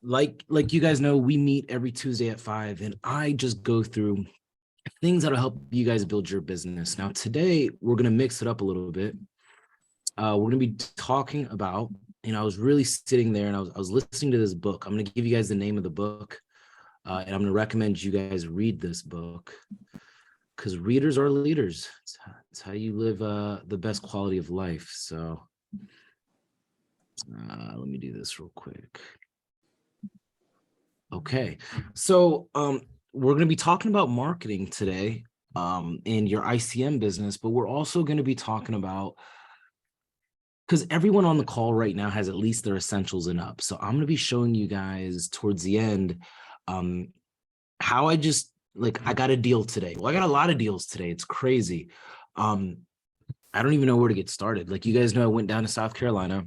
like you guys know, we meet every Tuesday at 5, and I just go through things that'll help you guys build your business. Now, today we're gonna mix it up a little bit. We're gonna be talking about, I was really sitting there and I was listening to this book. I'm gonna give you guys the name of the book, and I'm gonna recommend you guys read this book because readers are leaders. It's how you live the best quality of life. So let me do this real quick. Okay, so we're going to be talking about marketing today in your ICM business, but we're also going to be talking about, because everyone on the call right now has at least their essentials and up. So I'm going to be showing you guys towards the end how I just, I got a deal today. Well, I got a lot of deals today. It's crazy. I don't even know where to get started. Like, you guys know, I went down to South Carolina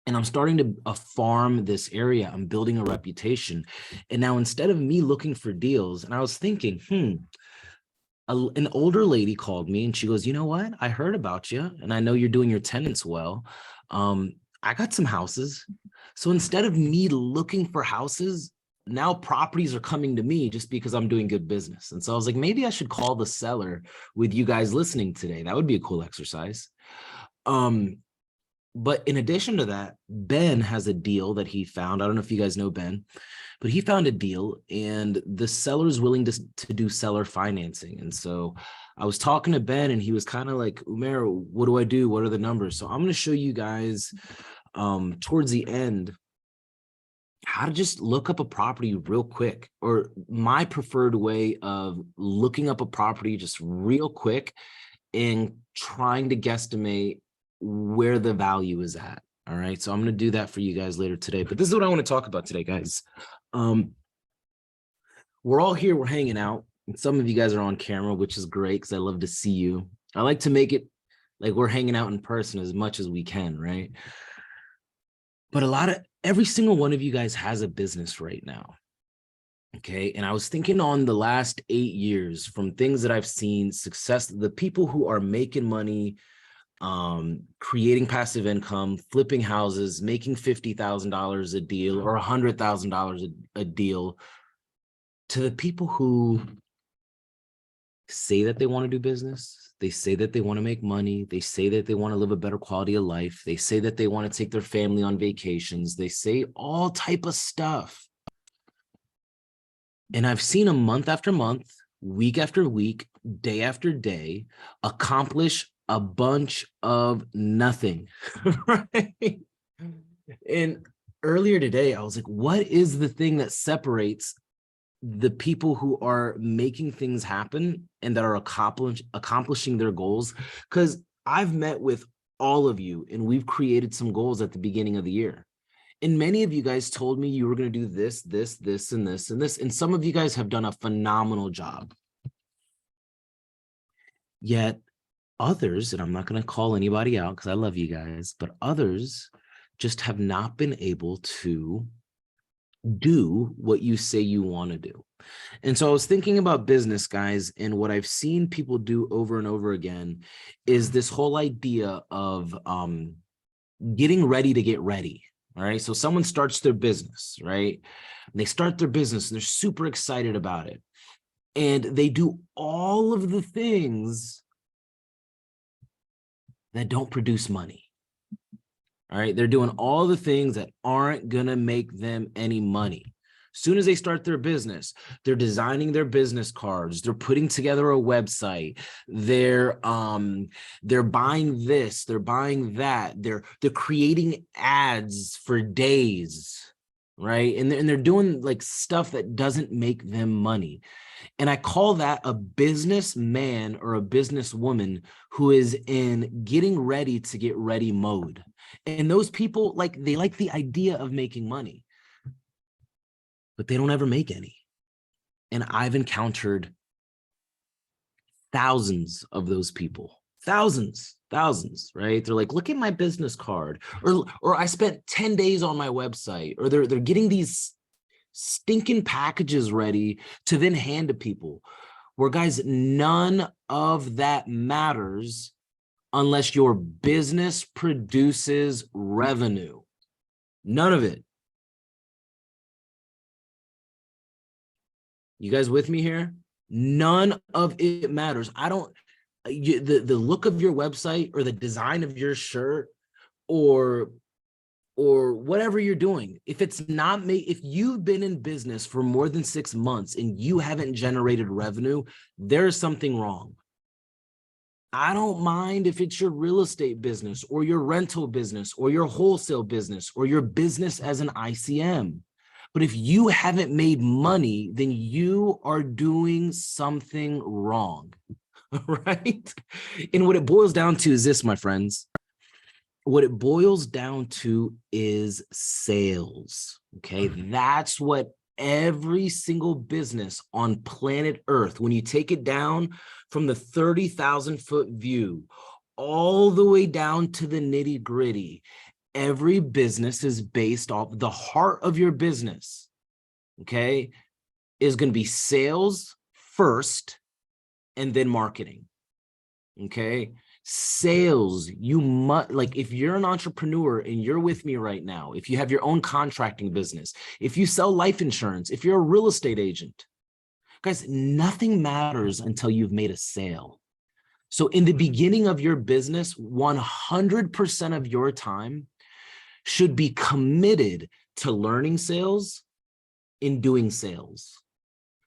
and I'm starting to farm this area. I'm building a reputation. And now, instead of me looking for deals, and I was thinking, an older lady called me and she goes, you know what? I heard about you and I know you're doing your tenants well. I got some houses. So instead of me looking for houses, now properties are coming to me just because I'm doing good business. And so I was like, maybe I should call the seller with you guys listening today. That would be a cool exercise. But in addition to that, Ben has a deal that he found. I don't know if you guys know Ben, but he found a deal and the seller is willing to do seller financing. And so I was talking to Ben and he was kind of like, Umair, what do I do? What are the numbers? So I'm going to show you guys towards the end how to just look up a property real quick, or my preferred way of looking up a property just real quick and trying to guesstimate where the value is at. All right, so I'm going to do that for you guys later today, but this is what I want to talk about today, guys. We're all here, we're hanging out, and some of you guys are on camera, which is great because I love to see you. I like to make it like we're hanging out in person as much as we can, right? But every single one of you guys has a business right now. Okay. And I was thinking on the last 8 years, from things that I've seen, success, the people who are making money, creating passive income, flipping houses, making $50,000 a deal or $100,000 a deal, to the people who say that they want to do business, they say that they want to make money, they say that they want to live a better quality of life, they say that they want to take their family on vacations, they say all type of stuff. And I've seen them month after month, week after week, day after day, accomplish a bunch of nothing, right? And earlier today, I was like, what is the thing that separates the people who are making things happen and that are accomplishing their goals? Because I've met with all of you and we've created some goals at the beginning of the year. And many of you guys told me you were going to do this, this, this, and this, and this. And some of you guys have done a phenomenal job. Yet others, and I'm not going to call anybody out because I love you guys, but others just have not been able to do what you say you want to do. And so I was thinking about business, guys, and what I've seen people do over and over again is this whole idea of getting ready to get ready. All right. So someone starts their business, right? They start their business and they're super excited about it. And they do all of the things that don't produce money. All right. They're doing all the things that aren't going to make them any money. As soon as they start their business, they're designing their business cards, they're putting together a website, they're buying this, they're buying that, they're creating ads for days, right? And they're doing like stuff that doesn't make them money. And I call that a businessman or a businesswoman who is in getting ready to get ready mode. And those people, they like the idea of making money, but they don't ever make any. And I've encountered thousands of those people, thousands, right? They're like, look at my business card, or I spent 10 days on my website, or they're getting these stinking packages ready to then hand to people, where, guys, none of that matters unless your business produces revenue. None of it. You guys with me here? None of it matters. The look of your website or the design of your shirt or whatever you're doing, if it's not if you've been in business for more than 6 months and you haven't generated revenue, there's something wrong. I don't mind if it's your real estate business or your rental business or your wholesale business or your business as an ICM. But if you haven't made money, then you are doing something wrong, right? And what it boils down to is this, my friends. What it boils down to is sales, okay? That's what every single business on planet Earth, when you take it down from the 30,000-foot view all the way down to the nitty-gritty, every business is based off the heart of your business, okay, is going to be sales first and then marketing, okay? Sales, you must, like, if you're an entrepreneur and you're with me right now, if you have your own contracting business, if you sell life insurance, if you're a real estate agent, guys, nothing matters until you've made a sale. So in the beginning of your business, 100% of your time should be committed to learning sales and doing sales.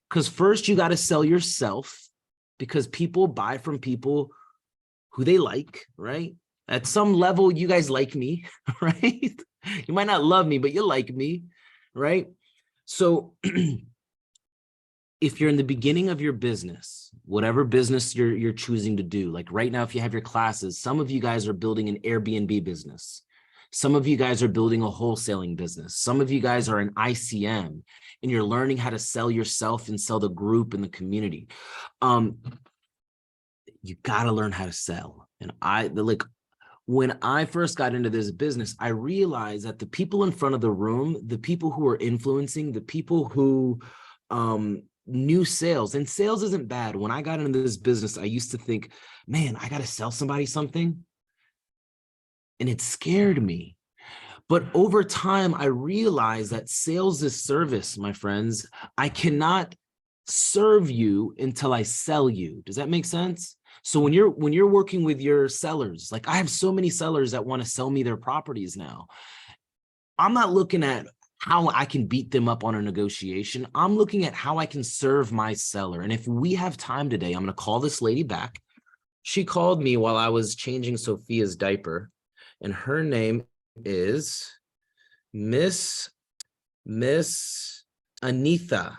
Because first you got to sell yourself, because people buy from people who they like, right? At some level, you guys like me, right? You might not love me, but you like me, right? So if you're in the beginning of your business, whatever business you're choosing to do, like right now, if you have your classes, some of you guys are building an Airbnb business. Some of you guys are building a wholesaling business. Some of you guys are an ICM and you're learning how to sell yourself and sell the group and the community. You got to learn how to sell. And when I first got into this business, I realized that the people in front of the room, the people who are influencing, the people who knew sales, and sales isn't bad. When I got into this business, I used to think, man, I got to sell somebody something. And it scared me. But over time, I realized that sales is service, my friends. I cannot serve you until I sell you. Does that make sense? So when you're working with your sellers, like I have so many sellers that want to sell me their properties now. I'm not looking at how I can beat them up on a negotiation. I'm looking at how I can serve my seller. And if we have time today, I'm going to call this lady back. She called me while I was changing Sophia's diaper, and her name is Miss Anitha.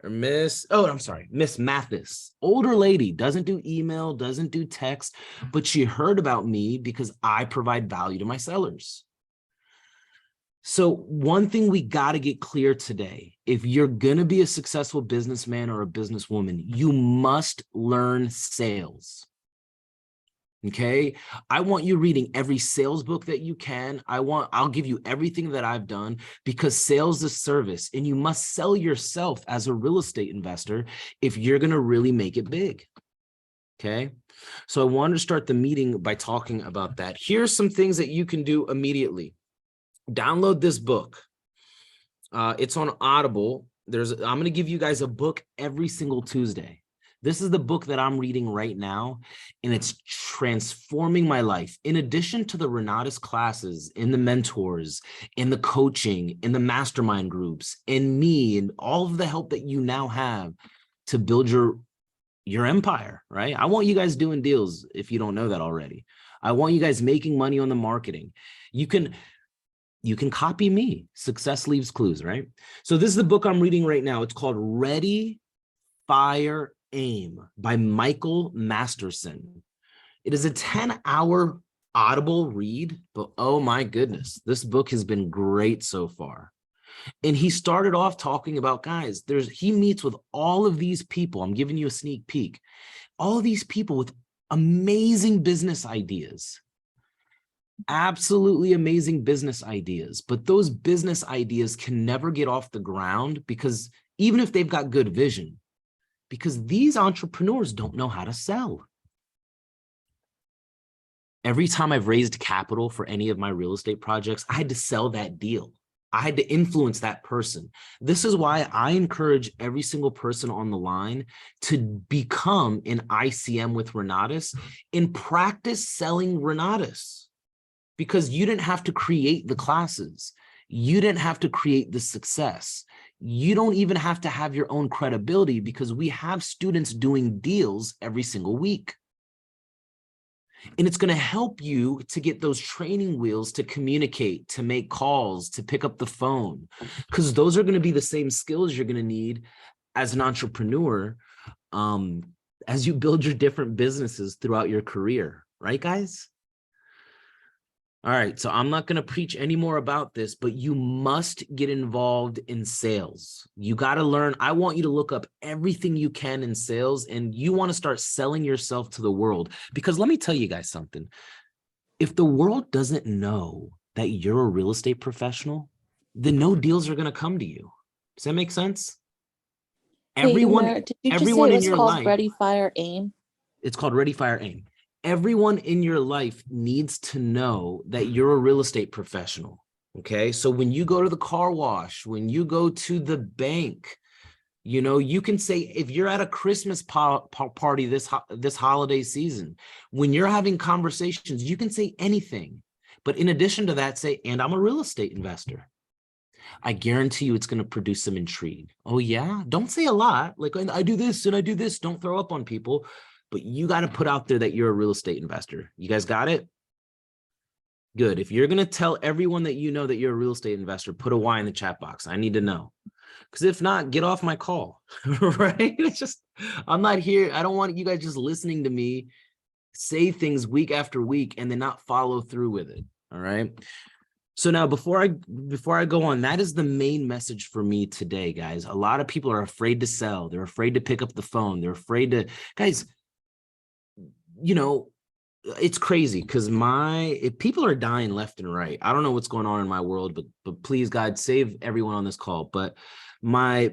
Miss Mathis. Older lady, doesn't do email, doesn't do text, but she heard about me because I provide value to my sellers. So one thing we got to get clear today, if you're going to be a successful businessman or a businesswoman, you must learn sales. Okay, I want you reading every sales book that you can. I'll give you everything that I've done, because sales is service, and you must sell yourself as a real estate investor if you're going to really make it big. Okay, so I wanted to start the meeting by talking about that. Here's some things that you can do immediately. Download this book. It's on Audible. I'm going to give you guys a book every single Tuesday. This is the book that I'm reading right now, and it's transforming my life. In addition to the Renatus classes, and the mentors, and the coaching, and the mastermind groups, and me, and all of the help that you now have to build your empire, right? I want you guys doing deals if you don't know that already. I want you guys making money on the marketing. You can copy me. Success leaves clues, right? So this is the book I'm reading right now. It's called Ready, Fire, Aim by Michael Masterson. It is a 10-hour Audible read, but oh my goodness, this book has been great so far. And he started off talking about, guys, he meets with all of these people. I'm giving you a sneak peek. All of these people with amazing business ideas. Absolutely amazing business ideas. But those business ideas can never get off the ground, because even if they've got good vision, because these entrepreneurs don't know how to sell. Every time I've raised capital for any of my real estate projects, I had to sell that deal. I had to influence that person. This is why I encourage every single person on the line to become an ICM with Renatus and practice selling Renatus, because you didn't have to create the classes. You didn't have to create the success. You don't even have to have your own credibility, because we have students doing deals every single week. And it's going to help you to get those training wheels to communicate, to make calls, to pick up the phone, because those are going to be the same skills you're going to need as an entrepreneur as you build your different businesses throughout your career. Right, guys? All right, so I'm not going to preach any more about this, but you must get involved in sales. You got to learn. I want you to look up everything you can in sales, and you want to start selling yourself to the world. Because let me tell you guys something. If the world doesn't know that you're a real estate professional, then no deals are going to come to you. Does that make sense? Hey, Everyone, Did you just say everyone it in was your called life, Ready, Fire, Aim? it's called Ready, Fire, Aim. Everyone in your life needs to know that you're a real estate professional. Okay. So when you go to the car wash, when you go to the bank, you know, you can say, if you're at a Christmas party this holiday season, when you're having conversations, you can say anything. But in addition to that, say, and I'm a real estate investor. I guarantee you it's going to produce some intrigue. Oh, yeah? Don't say a lot. Like, I do this and I do this. Don't throw up on people. But you got to put out there that you're a real estate investor. You guys got it? Good. If you're going to tell everyone that you know that you're a real estate investor, put a Y in the chat box. I need to know. Because if not, get off my call, right? It's just, I'm not here. I don't want you guys just listening to me say things week after week and then not follow through with it. All right. So now before I go on, that is the main message for me today, guys. A lot of people are afraid to sell. They're afraid to pick up the phone. They're afraid to, guys, you know, it's crazy because if people are dying left and right. I don't know what's going on in my world, but please, God, save everyone on this call. But my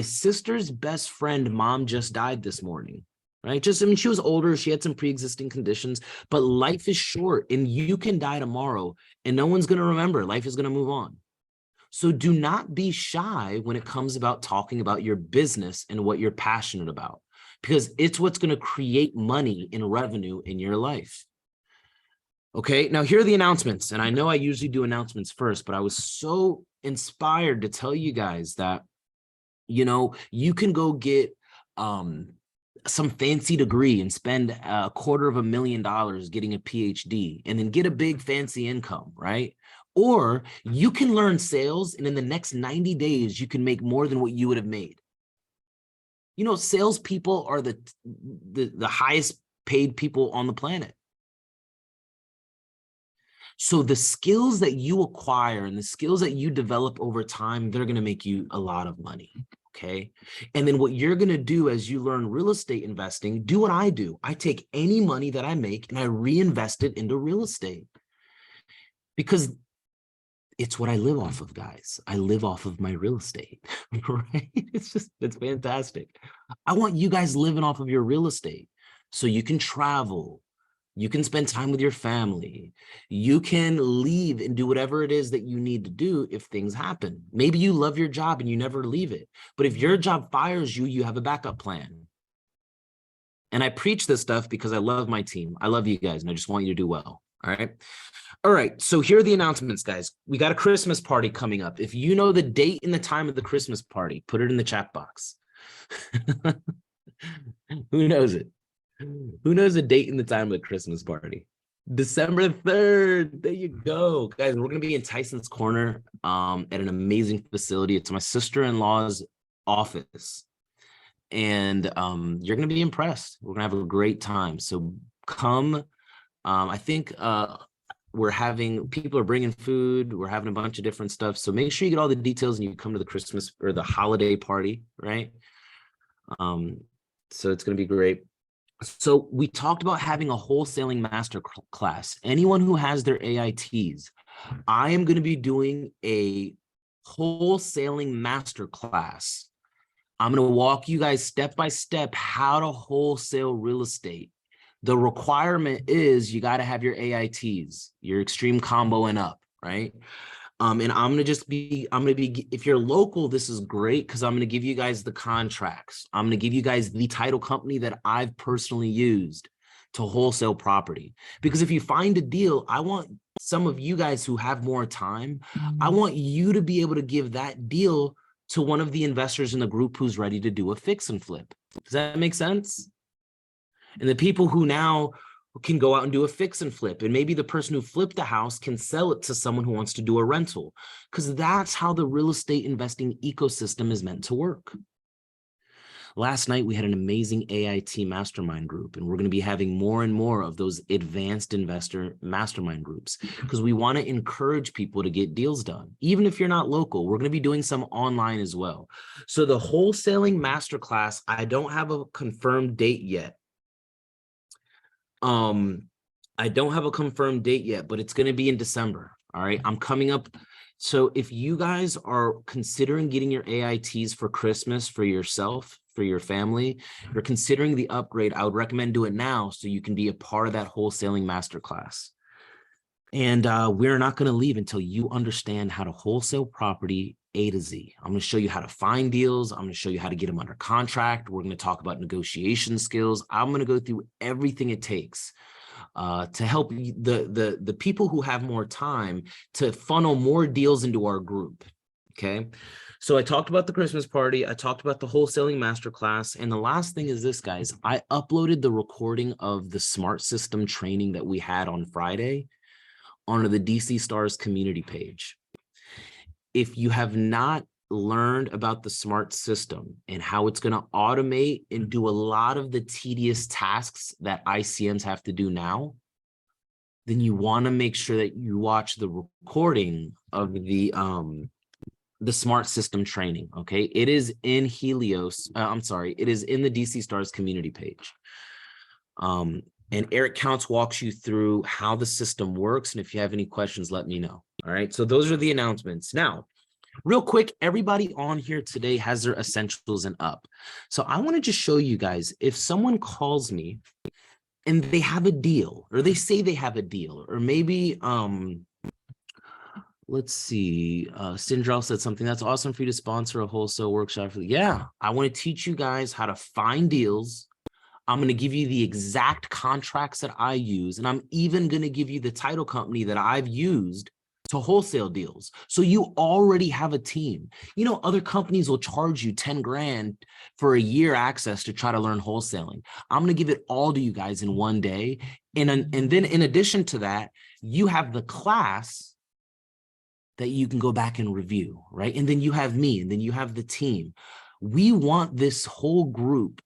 sister's best friend mom just died this morning. Right? Just, I mean, she was older. She had some pre-existing conditions, but life is short and you can die tomorrow and no one's going to remember. Life is going to move on. So do not be shy when it comes about talking about your business and what you're passionate about, because it's what's going to create money and revenue in your life. Okay, now here are the announcements. And I know I usually do announcements first, but I was so inspired to tell you guys that, you know, you can go get some fancy degree and spend $250,000 getting a PhD and then get a big fancy income, right? Or you can learn sales and in the next 90 days, you can make more than what you would have made. You know, salespeople are the highest paid people on the planet. So the skills that you acquire and the skills that you develop over time, they're going to make you a lot of money. Okay. And then what you're going to do as you learn real estate investing, do what I do. I take any money that I make and I reinvest it into real estate because it's what I live off of, guys. I live off of my real estate, right? It's fantastic. I want you guys living off of your real estate so you can travel. You can spend time with your family. You can leave and do whatever it is that you need to do if things happen. Maybe you love your job and you never leave it. But if your job fires you, you have a backup plan. And I preach this stuff because I love my team. I love you guys and I just want you to do well. All right. All right. So here are the announcements, guys. We got a Christmas party coming up. If you know the date and the time of the Christmas party, put it in the chat box. Who knows it? Who knows the date and the time of the Christmas party? December 3rd. There you go. Guys, we're going to be in Tyson's Corner at an amazing facility. It's my sister-in-law's office. And you're going to be impressed. We're going to have a great time. So come. I think people are bringing food. We're having a bunch of different stuff. So make sure you get all the details and you come to the Christmas or the holiday party, right? So it's going to be great. So we talked about having a wholesaling master class. Anyone who has their AITs, I am going to be doing a wholesaling master class. I'm going to walk you guys step by step how to wholesale real estate. The requirement is you got to have your AITs, your extreme combo and up, right? And I'm gonna be, if you're local, this is great because I'm gonna give you guys the contracts. I'm gonna give you guys the title company that I've personally used to wholesale property. Because if you find a deal, I want some of you guys who have more time, I want you to be able to give that deal to one of the investors in the group who's ready to do a fix and flip. Does that make sense? And the people who now can go out and do a fix and flip, and maybe the person who flipped the house can sell it to someone who wants to do a rental, because that's how the real estate investing ecosystem is meant to work. Last night, we had an amazing AIT mastermind group, and we're going to be having more and more of those advanced investor mastermind groups because we want to encourage people to get deals done. Even if you're not local, we're going to be doing some online as well. So the wholesaling masterclass, I don't have a confirmed date yet. I don't have a confirmed date yet, but it's going to be in December. All right. I'm coming up. So if you guys are considering getting your AITs for Christmas for yourself, for your family, you're considering the upgrade, I would recommend do it now so you can be a part of that wholesaling masterclass. And we're not going to leave until you understand how to wholesale property A to Z. I'm going to show you how to find deals. I'm going to show you how to get them under contract. We're going to talk about negotiation skills. I'm going to go through everything it takes to help the people who have more time to funnel more deals into our group. Okay. So I talked about the Christmas party. I talked about the wholesaling masterclass. And the last thing is this, guys. I uploaded the recording of the smart system training that we had on Friday onto the DC Stars community page. If you have not learned about the smart system and how it's going to automate and do a lot of the tedious tasks that ICMs have to do now, then you want to make sure that you watch the recording of the smart system training. Okay, it is in Helios. It is in the DC Stars community page. And Eric Counts walks you through how the system works. And if you have any questions, let me know. All right. So those are the announcements. Now, real quick, everybody on here today has their essentials and up. So I want to just show you guys, if someone calls me and they have a deal, or they say they have a deal, or maybe, let's see, Sindrell said something that's awesome for you to sponsor a wholesale workshop. Yeah, I want to teach you guys how to find deals. I'm going to give you the exact contracts that I use, and I'm even going to give you the title company that I've used to wholesale deals. So you already have a team. You know, other companies will charge you 10 grand for a year access to try to learn wholesaling. I'm going to give it all to you guys in one day. And then in addition to that, you have the class that you can go back and review, right? And then you have me, and then you have the team. We want this whole group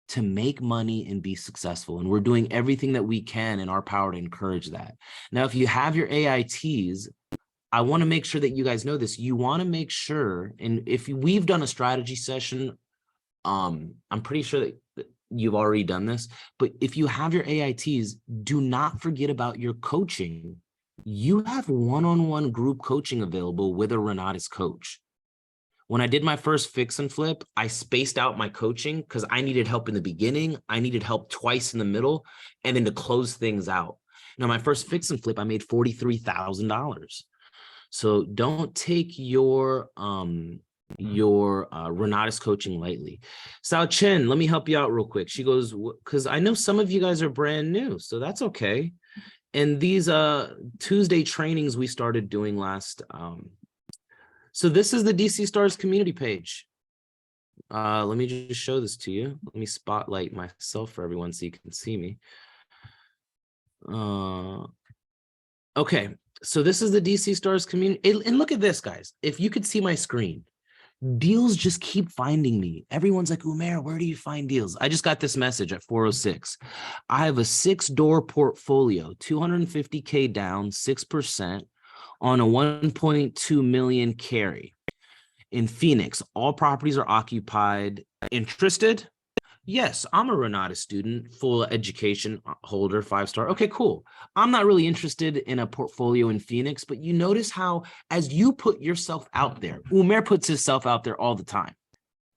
to make money and be successful. And we're doing everything that we can in our power to encourage that. Now, if you have your AITs, I want to make sure that you guys know this. You want to make sure, and if we've done a strategy session, I'm pretty sure that you've already done this, but if you have your AITs, do not forget about your coaching. You have one-on-one group coaching available with a Renatus coach. When I did my first fix and flip, I spaced out my coaching because I needed help in the beginning. I needed help twice in the middle, and then to close things out. Now, my first fix and flip, I made $43,000. So don't take your Renatus coaching lightly. Sao Chen, let me help you out real quick. She goes, because I know some of you guys are brand new, so that's okay. And these Tuesday trainings we started doing last. So this is the DC Stars community page. Let me just show this to you. Let me spotlight myself for everyone so you can see me. Okay, so this is the DC Stars community. And look at this, guys. If you could see my screen, deals just keep finding me. Everyone's like, Umair, where do you find deals? I just got this message at 4:06. I have a 6-door portfolio, 250K down, 6%. On a 1.2 million carry in Phoenix. All properties are occupied. Interested? Yes, I'm a Renatus student, full education holder, 5-star. Okay, cool. I'm not really interested in a portfolio in Phoenix, but you notice how as you put yourself out there, Umair puts himself out there all the time.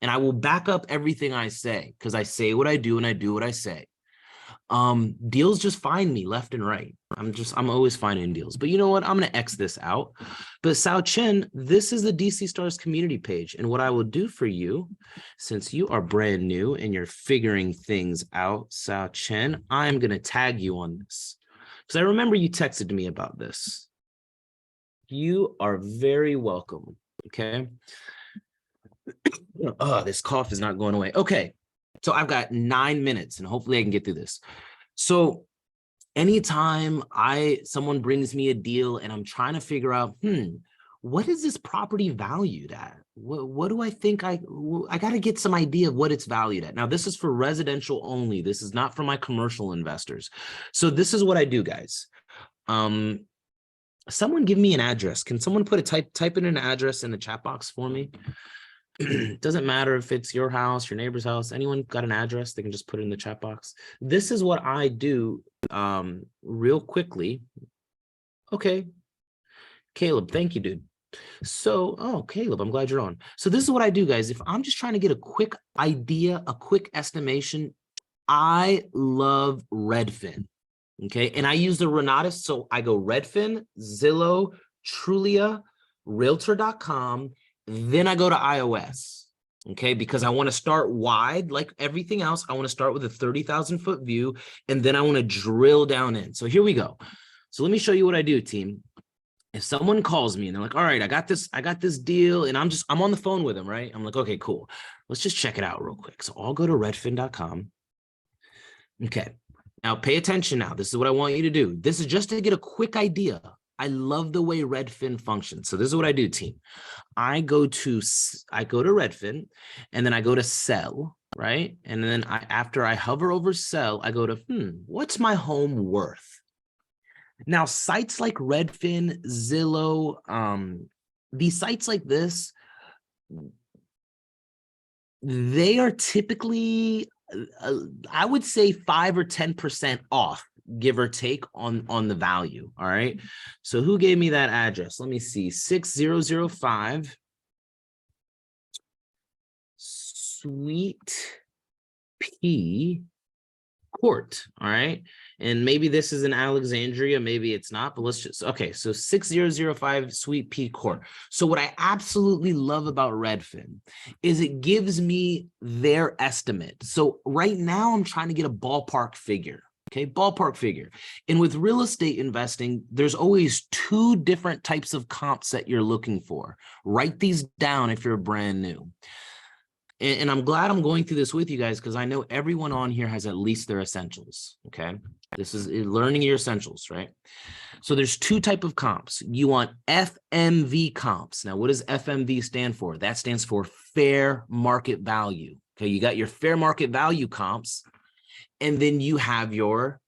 And I will back up everything I say because I say what I do and I do what I say. Deals just find me left and right. I'm always finding deals. But you know what? I'm gonna X this out. But Sao Chen, this is the DC Stars community page. And what I will do for you, since you are brand new and you're figuring things out, Sao Chen, I'm gonna tag you on this. Because I remember you texted me about this. You are very welcome. Okay. Oh, this cough is not going away. Okay. So I've got 9 minutes and hopefully I can get through this. So anytime someone brings me a deal and I'm trying to figure out, what is this property valued at? What do I think I got to get some idea of what it's valued at. Now, this is for residential only. This is not for my commercial investors. So this is what I do, guys. Someone give me an address. Can someone put a type in an address in the chat box for me? Doesn't matter if it's your house, your neighbor's house, anyone got an address, they can just put it in the chat box. This is what I do real quickly. Okay. Caleb, thank you, dude. So, oh, Caleb, I'm glad you're on. So this is what I do, guys. If I'm just trying to get a quick idea, a quick estimation, I love Redfin. Okay. And I use the Renatus. So I go Redfin, Zillow, Trulia, Realtor.com. Then I go to iOS, okay, because I want to start wide like everything else. I want to start with a 30,000-foot view, and then I want to drill down in. So here we go. So let me show you what I do, team. If someone calls me and they're like, all right, I got this deal, and I'm on the phone with them, right? I'm like, okay, cool. Let's just check it out real quick. So I'll go to redfin.com. Okay. Now pay attention now. This is what I want you to do. This is just to get a quick idea. I love the way Redfin functions. So this is what I do, team. I go to Redfin, and then I go to sell, right? And then after I hover over sell, I go to, what's my home worth? Now, sites like Redfin, Zillow, these sites like this, they are typically, I would say 5 or 10% off, give or take on the value. All right. So who gave me that address? Let me see. 6005 Suite P Court. All right. And maybe this is in Alexandria, maybe it's not, but let's just, okay. So 6005 Suite P Court. So what I absolutely love about Redfin is it gives me their estimate. So right now I'm trying to get a ballpark figure. Okay, ballpark figure. And with real estate investing, there's always 2 different types of comps that you're looking for. Write these down if you're brand new. And I'm glad I'm going through this with you guys because I know everyone on here has at least their essentials. Okay, this is learning your essentials, right? So there's 2 types of comps. You want FMV comps. Now, what does FMV stand for? That stands for fair market value. Okay, you got your fair market value comps. And then you have your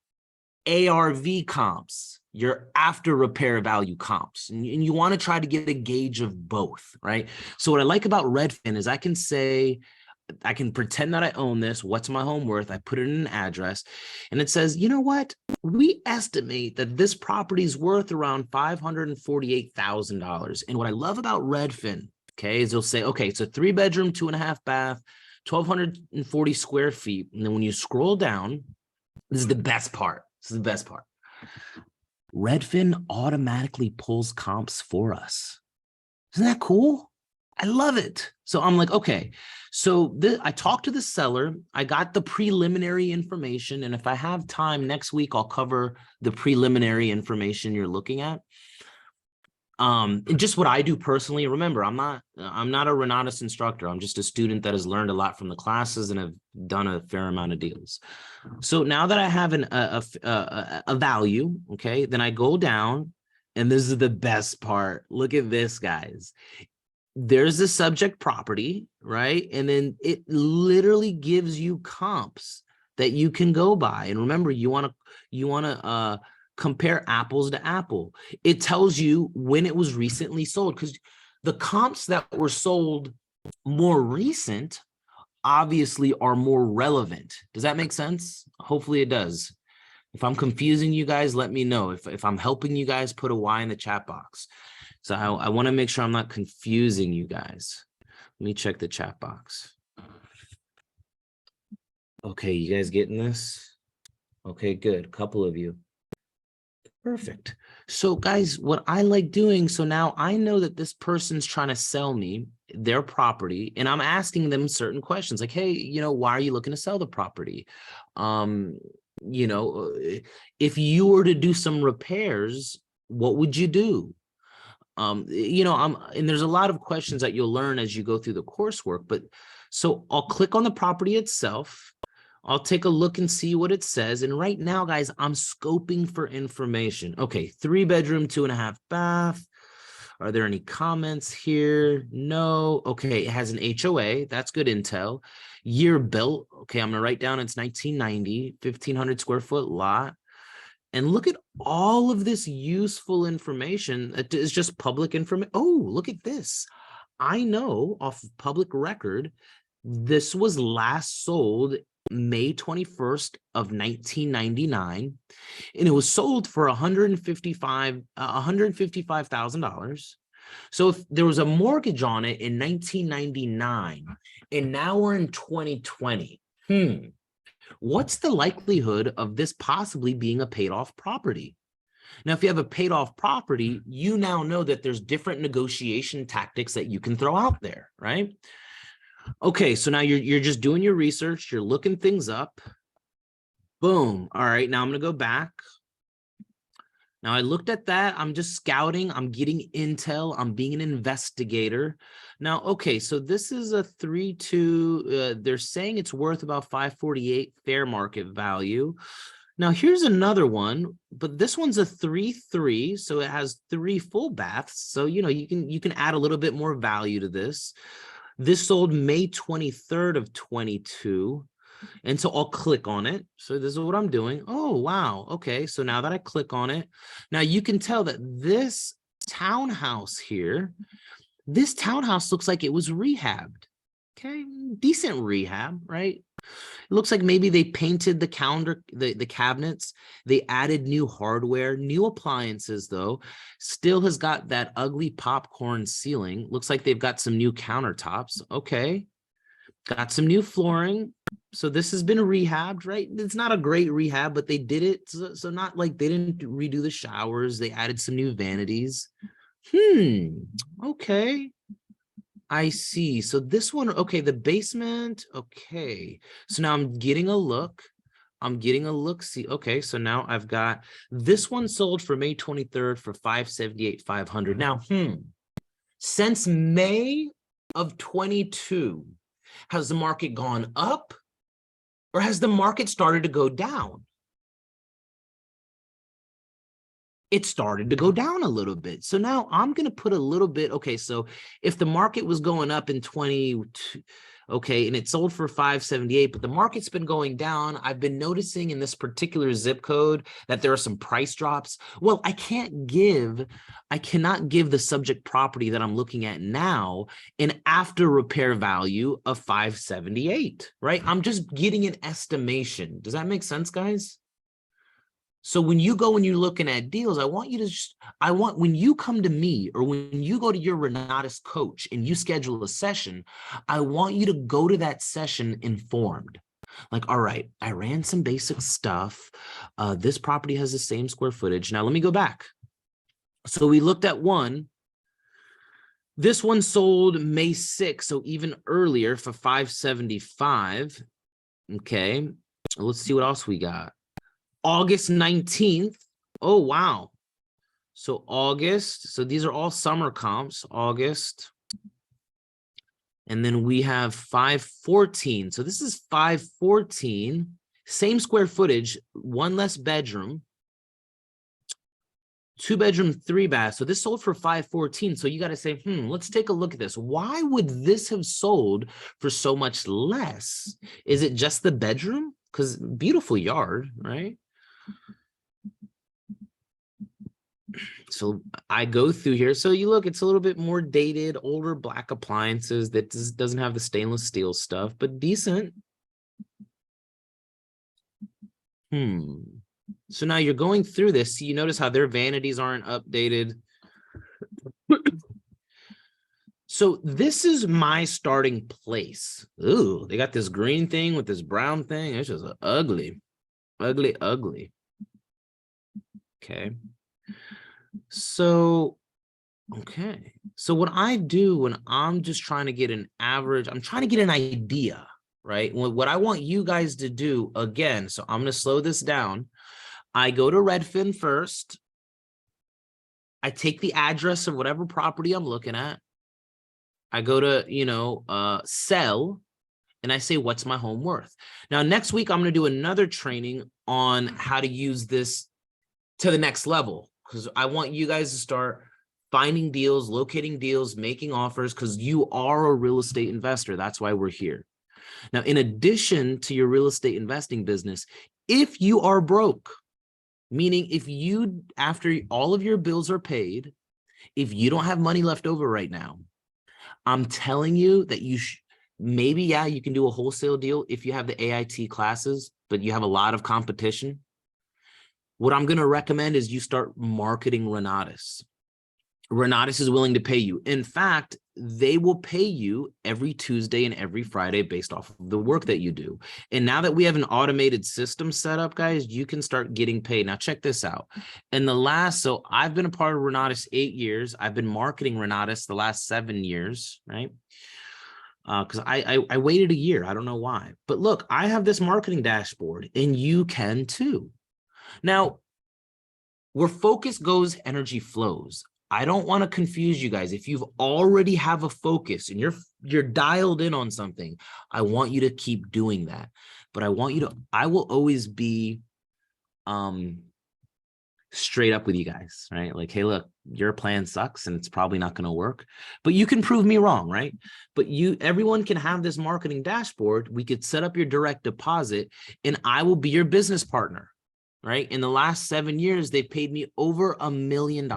ARV comps, your after repair value comps. And you want to try to get a gauge of both, right? So what I like about Redfin is I can say, I can pretend that I own this. What's my home worth? I put it in an address and it says, you know what? We estimate that this property is worth around $548,000. And what I love about Redfin, okay, is they'll say, okay, it's a 3-bedroom, 2.5 bath, 1,240 square feet. And then when you scroll down, this is the best part. This is the best part. Redfin automatically pulls comps for us. Isn't that cool? I love it. So I'm like, okay. So I talked to the seller. I got the preliminary information. And if I have time next week, I'll cover the preliminary information you're looking at. And just what I do personally, remember, I'm not a Renatus instructor. I'm just a student that has learned a lot from the classes and have done a fair amount of deals. So now that I have a value, okay, then I go down, and this is the best part. Look at this, guys. There's the subject property, right? And then it literally gives you comps that you can go by. And remember, you want to compare apples to apple. It tells you when it was recently sold, because the comps that were sold more recent obviously are more relevant. Does that make sense? Hopefully it does. If I'm confusing you guys, let me know. If I'm helping you guys, put a Y in the chat box. So I want to make sure I'm not confusing you guys. Let me check the chat box. Okay, you guys getting this? Okay, good. Couple of you. Perfect. So guys, what I like doing, so now I know that this person's trying to sell me their property and I'm asking them certain questions like, hey, why are you looking to sell the property? Um, if you were to do some repairs, what would you do? And there's a lot of questions that you'll learn as you go through the coursework, but so I'll click on the property itself. I'll take a look and see what it says. And right now, guys, I'm scoping for information. Okay, 3-bedroom, 2.5 bath. Are there any comments here? No. Okay, it has an HOA. That's good intel. Year built. Okay, I'm gonna write down it's 1990, 1,500 square foot lot. And look at all of this useful information. It is just public information. Oh, look at this. I know off of public record, this was last sold May 21st of 1999, and it was sold for $155,000. So if there was a mortgage on it in 1999, and now we're in 2020, what's the likelihood of this possibly being a paid off property? Now, if you have a paid off property, you now know that there's different negotiation tactics that you can throw out there, right? Okay, so now you're just doing your research, you're looking things up. Boom. All right, now I'm going to go back. Now I looked at that. I'm just scouting. I'm getting intel. I'm being an investigator. Now, okay, so this is a 3-2. They're saying it's worth about 548 fair market value. Now here's another one, but this one's a 3-3, so it has 3 full baths. So you can add a little bit more value to this. This sold May 23rd of 22. And so I'll click on it. So this is what I'm doing. Oh, wow. Okay. So now that I click on it, now you can tell that this townhouse here, this townhouse looks like it was rehabbed. Okay. Decent rehab, right? It looks like maybe they painted the the cabinets. They added new hardware, new appliances, though. Still has got that ugly popcorn ceiling. Looks like they've got some new countertops. Okay. Got some new flooring. So this has been rehabbed, right? It's not a great rehab, but they did it. So not like they didn't redo the showers. They added some new vanities. Okay. I see. So this one, okay, the basement. Okay. So now I'm getting a look. I'm getting a look. See, okay. So now I've got this one sold for May 23rd for 578,500. Now, since May of 22, has the market gone up or has the market started to go down? It started to go down a little bit. So now I'm going to put a little bit. Okay, so if the market was going up in 22, okay, and it sold for 578, but the market's been going down, I've been noticing in this particular zip code that there are some price drops. Well, I cannot give the subject property that I'm looking at now an after repair value of 578, right? I'm just getting an estimation. Does that make sense, guys? So when you go and you're looking at deals, I want when you come to me or when you go to your Renatus coach and you schedule a session, I want you to go to that session informed. Like, all right, I ran some basic stuff. This property has the same square footage. Now let me go back. So we looked at one. This one sold May 6th, so even earlier for 575. Okay, let's see what else we got. August 19th. Oh, wow. So August. So these are all summer comps, August. And then we have 514. So this is 514. Same square footage, one less bedroom. 2-bedroom, 3 bath. So this sold for 514. So you got to say, let's take a look at this. Why would this have sold for so much less? Is it just the bedroom? Because beautiful yard, right? So I go through here. So you look, it's a little bit more dated, older black appliances that doesn't have the stainless steel stuff, but decent. So now you're going through this. You notice how their vanities aren't updated. So this is my starting place. Ooh, they got this green thing with this brown thing. It's just ugly. Ugly, ugly. Okay. So, okay. So what I do when I'm just trying to get an average, I'm trying to get an idea, right? What I want you guys to do again, so I'm going to slow this down. I go to Redfin first. I take the address of whatever property I'm looking at. I go to, sell, and I say, what's my home worth? Now, next week, I'm going to do another training on how to use this to the next level, because I want you guys to start finding deals, locating deals, making offers, because you are a real estate investor. That's why we're here. Now, in addition to your real estate investing business, if you are broke, meaning if you, after all of your bills are paid, if you don't have money left over right now, I'm telling you that maybe, yeah, you can do a wholesale deal if you have the AIT classes, but you have a lot of competition. What I'm going to recommend is you start marketing Renatus. Renatus is willing to pay you. In fact, they will pay you every Tuesday and every Friday based off of the work that you do. And now that we have an automated system set up, guys, you can start getting paid. Now, check this out. So I've been a part of Renatus 8 years. I've been marketing Renatus the last 7 years, right? Because I waited a year. I don't know why. But look, I have this marketing dashboard, and you can too. Now, where focus goes, energy flows. I don't want to confuse you guys. If you've already have a focus and you're dialed in on something, I want you to keep doing that. But I will always be straight up with you guys, right? Like, hey, look, your plan sucks and it's probably not going to work, but you can prove me wrong, right? But everyone can have this marketing dashboard. We could set up your direct deposit and I will be your business partner, right? In the last 7 years, they've paid me over $1 million.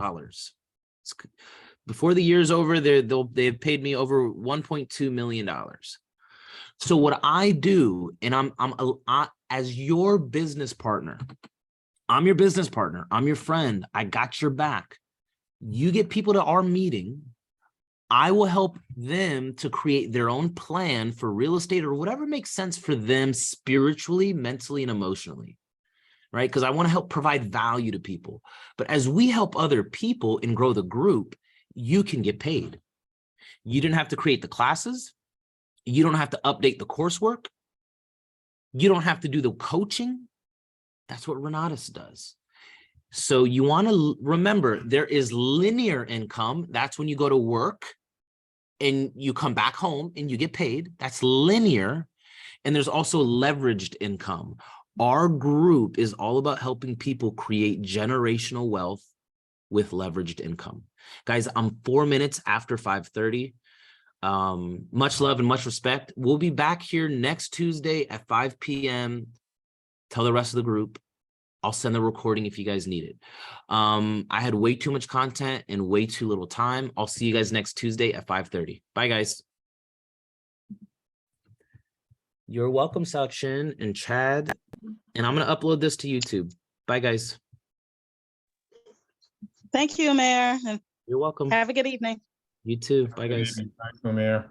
Before the year's over, they've paid me over $1.2 million. So what I do, and I'm as your business partner, I'm your business partner. I'm your friend. I got your back. You get people to our meeting. I will help them to create their own plan for real estate or whatever makes sense for them spiritually, mentally, and emotionally, right? Because I want to help provide value to people. But as we help other people and grow the group, you can get paid. You didn't have to create the classes. You don't have to update the coursework. You don't have to do the coaching. That's what Renatus does. So you want to remember there is linear income. That's when you go to work and you come back home and you get paid. That's linear. And there's also leveraged income. Our group is all about helping people create generational wealth with leveraged income. Guys, I'm 4 minutes after 5:30. Much love and much respect. We'll be back here next Tuesday at 5 p.m. Tell the rest of the group. I'll send the recording if you guys need it. I had way too much content and way too little time. I'll see you guys next Tuesday at 5:30. Bye, guys. You're welcome, Sachin and Chad. And I'm going to upload this to YouTube. Bye, guys. Thank you, Mayor. And You're welcome. have a good evening. You too. Bye, guys. Thanks, Mayor.